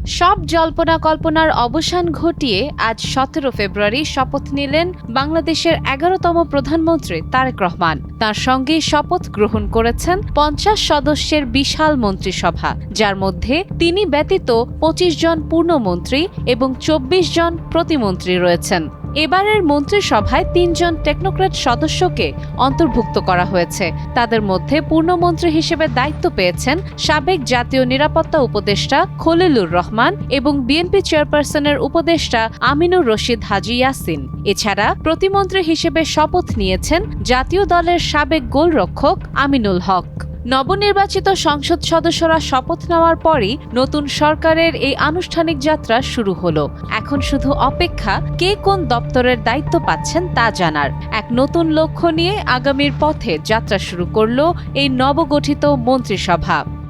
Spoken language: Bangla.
সব জল্পনা কল্পনার অবসান ঘটিয়ে আজ ১৭ ফেব্রুয়ারি শপথ নিলেন বাংলাদেশের ১১তম প্রধানমন্ত্রী তারেক রহমান। তার সঙ্গে শপথ গ্রহণ করেছেন ৫০ সদস্যের বিশাল মন্ত্রিসভা, যার মধ্যে তিনি ব্যতীত ২৫ জন পূর্ণমন্ত্রী এবং ২৪ জন প্রতিমন্ত্রী রয়েছেন। এবারের মন্ত্রিসভায় ৩ জন টেকনোক্র্যাট সদস্যকে অন্তর্ভুক্ত করা হয়েছে। তাদের মধ্যে পূর্ণমন্ত্রী হিসেবে দায়িত্ব পেয়েছেন সাবেক জাতীয় নিরাপত্তা উপদেষ্টা খলিলুর রহমান এবং বিএনপি চেয়ারপারসনের উপদেষ্টা আমিনুর রশিদ হাজী ইয়াসিন। এছাড়া প্রতিমন্ত্রী হিসেবে শপথ নিয়েছেন জাতীয় দলের সাবেক গোলরক্ষক আমিনুল হক। নবনির্বাচিত সংসদ সদস্যরা শপথ নেওয়ার পরই নতুন সরকারের এই আনুষ্ঠানিক যাত্রা শুরু হলো। এখন শুধু অপেক্ষা কে কোন দপ্তরের দায়িত্ব পাচ্ছেন তা জানার। এক নতুন লক্ষ্য নিয়ে আগামীর পথে যাত্রা শুরু করলো এই নবগঠিত মন্ত্রিসভা।